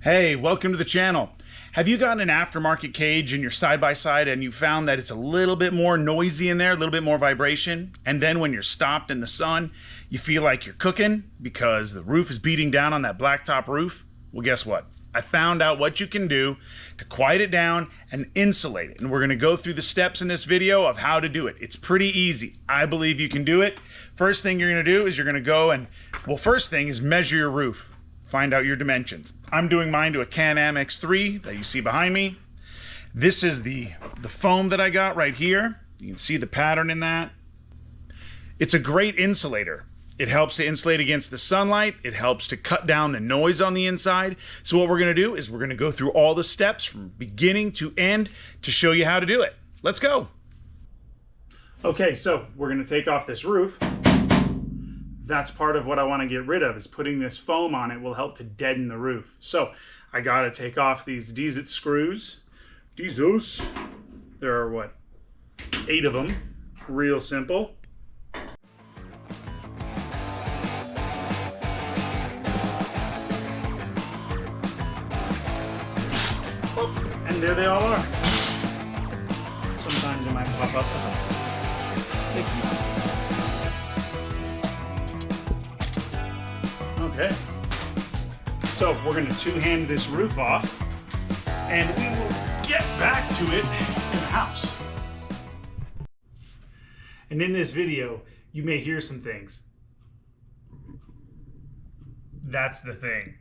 Hey, welcome to the channel. Have you got an aftermarket cage in your side-by-side and you found that it's a little bit more noisy in there, a little bit more vibration, and then when you're stopped in the sun, you feel like you're cooking because the roof is beating down on that blacktop roof? Well, guess what? I found out what you can do to quiet it down and insulate it. And we're gonna go through the steps in this video of how to do it. It's pretty easy. I believe you can do it. First thing you're gonna do is you're gonna go and, well, first thing is measure your roof. Find out your dimensions. I'm doing mine to a Can-Am X3 that you see behind me. This is the foam that I got right here. You can see the pattern in that. It's a great insulator. It helps to insulate against the sunlight. It helps to cut down the noise on the inside. So what we're gonna do is we're gonna go through all the steps from beginning to end to show you how to do it. Let's go. Okay, so we're gonna take off this roof. That's part of what I want to get rid of, is putting this foam on it will help to deaden the roof. So I got to take off these Dizit screws. Dizos. There are what? 8 of them. Real simple. And there they all are. Sometimes it might pop up as a icky. Okay, so we're going to two-hand this roof off, and we will get back to it in the house. And in this video, you may hear some things. That's the thing.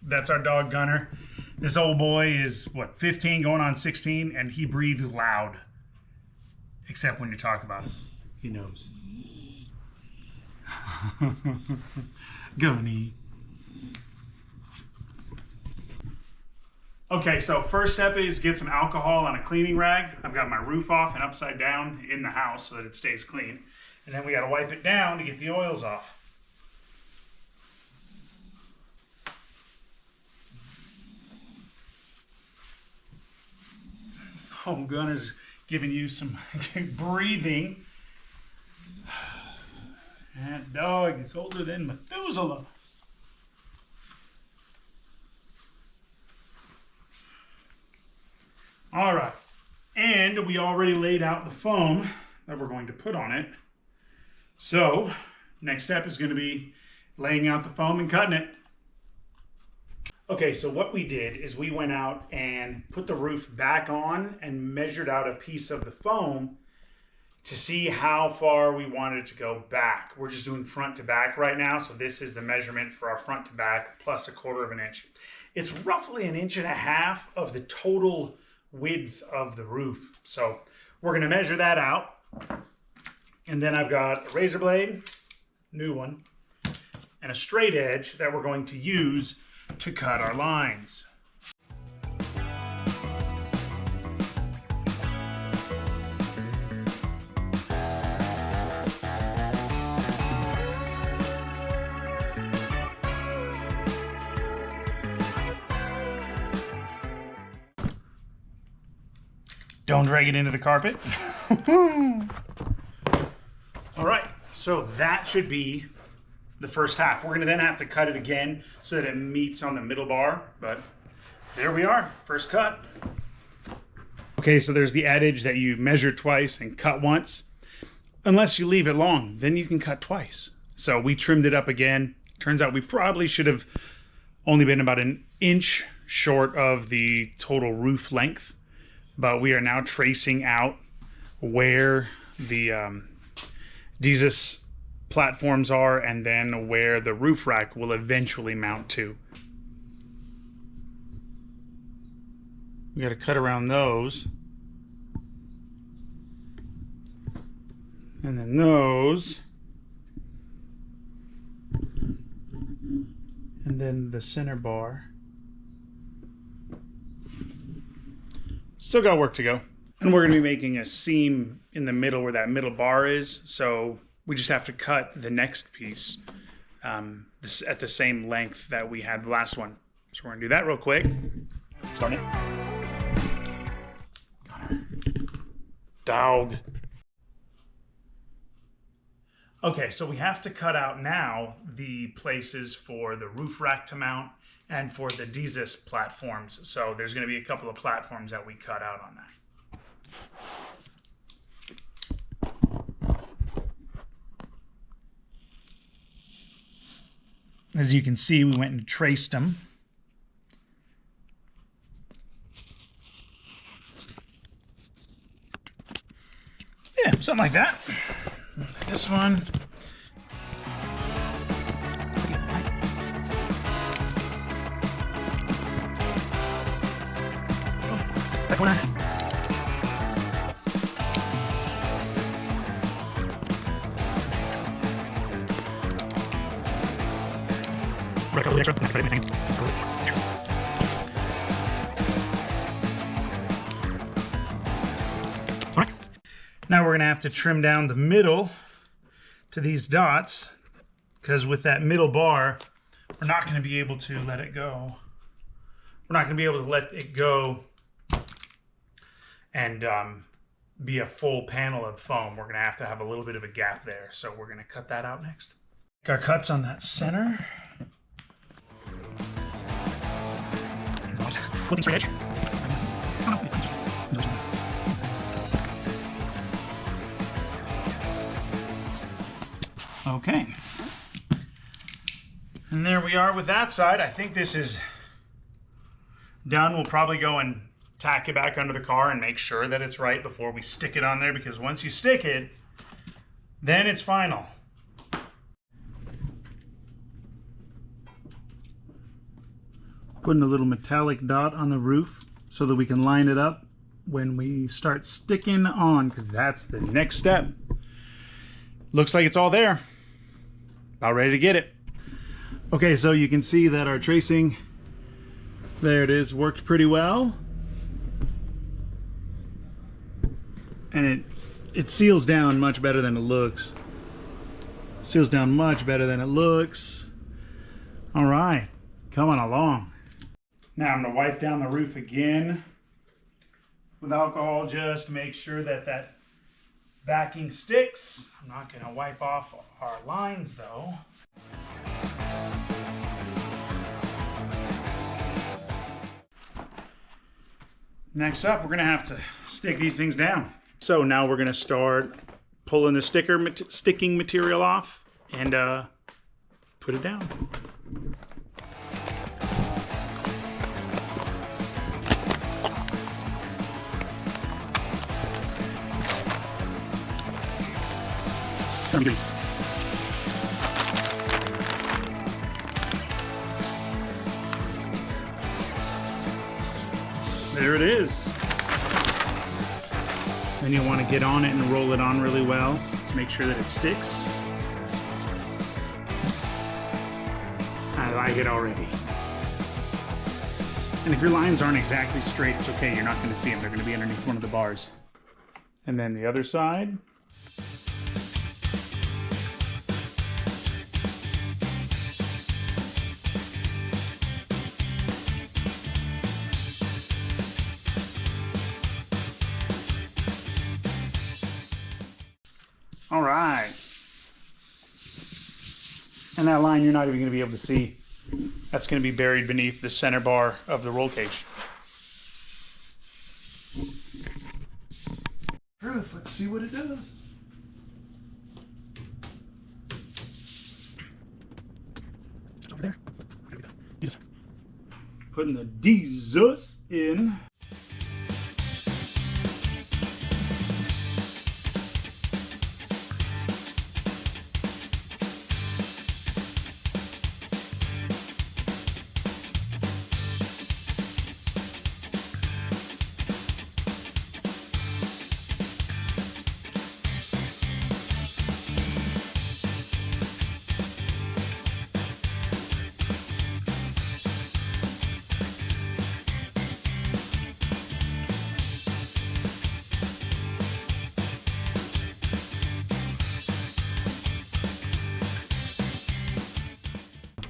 That's our dog Gunner. This old boy is, what, 15 going on 16, and he breathes loud. Except when you talk about him. He knows. Gunny. Okay, so first step is get some alcohol on a cleaning rag. I've got my roof off and upside down in the house so that it stays clean. And then we got to wipe it down to get the oils off. Oh, Gunner's giving you some breathing. That dog is older than Methuselah. All right, and we already laid out the foam that we're going to put on it. So, next step is going to be laying out the foam and cutting it. Okay, so what we did is we went out and put the roof back on and measured out a piece of the foam to see how far we wanted it to go back. We're just doing front to back right now, so this is the measurement for our front to back plus 1/4 of an inch. It's roughly 1.5 inches of the total width of the roof. So we're gonna measure that out. And then I've got a razor blade, new one, and a straight edge that we're going to use to cut our lines. Don't drag it into the carpet. All right, so that should be the first half. We're gonna then have to cut it again so that it meets on the middle bar, but there we are, first cut. Okay, so there's the adage that you measure twice and cut once. Unless you leave it long, then you can cut twice. So we trimmed it up again. Turns out we probably should have only been about 1 inch short of the total roof length. But we are now tracing out where the Dizit platforms are and then where the roof rack will eventually mount to. We got to cut around those. And then those. And then the center bar. Still got work to go. And we're going to be making a seam in the middle where that middle bar is. So we just have to cut the next piece at the same length that we had the last one. So we're going to do that real quick. Darn it. Gunner. Dog. Okay, so we have to cut out now the places for the roof rack to mount and for the DZIS platforms. So there's going to be a couple of platforms that we cut out on that. As you can see, we went and traced them. Yeah, something like that. This one. Back corner. Now we're going to have to trim down the middle to these dots, because with that middle bar, we're not going to be able to let it go. We're not going to be able to let it go and be a full panel of foam. We're going to have a little bit of a gap there, so we're going to cut that out next. Make our cuts on that center. Looking straight edge. Okay. And there we are with that side. I think this is done. We'll probably go and tack it back under the car and make sure that it's right before we stick it on there, because once you stick it, then it's final. Putting a little metallic dot on the roof so that we can line it up when we start sticking on, because that's the next step. Looks like it's all there. About ready to get it. Okay, so you can see that our tracing, there it is, worked pretty well. And it seals down much better than it looks. Seals down much better than it looks. All right, coming along. Now I'm going to wipe down the roof again with alcohol just to make sure that that backing sticks. I'm not going to wipe off our lines though. Next up, we're going to have to stick these things down. So now we're going to start pulling the sticking material off and put it down. There it is. Then you want to get on it and roll it on really well to make sure that it sticks. I like it already. And if your lines aren't exactly straight, it's okay. You're not going to see them. They're going to be underneath one of the bars. And then the other side. All right. And that line you're not even going to be able to see. That's going to be buried beneath the center bar of the roll cage. Let's see what it does. It's over there. Putting the DZIS in.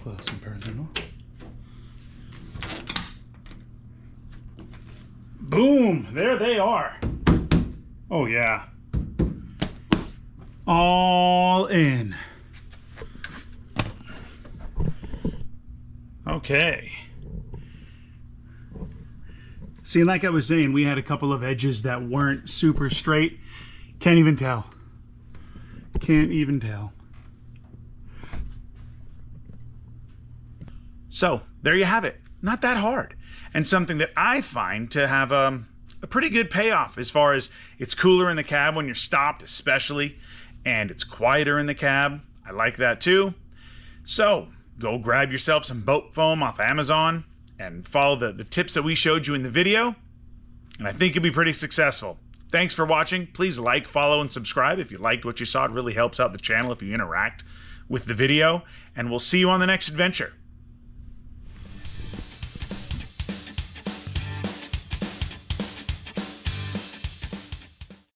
Close and personal. Boom! There they are. Oh yeah. all in. Okay. See, like I was saying, we had a couple of edges that weren't super straight. Can't even tell. Can't even tell. So, there you have it. Not that hard. And something that I find to have a pretty good payoff as far as it's cooler in the cab when you're stopped, especially, and it's quieter in the cab. I like that too. So, go grab yourself some boat foam off Amazon and follow the tips that we showed you in the video, and I think you'll be pretty successful. Thanks for watching. Please like, follow, and subscribe if you liked what you saw. It really helps out the channel if you interact with the video, and we'll see you on the next adventure.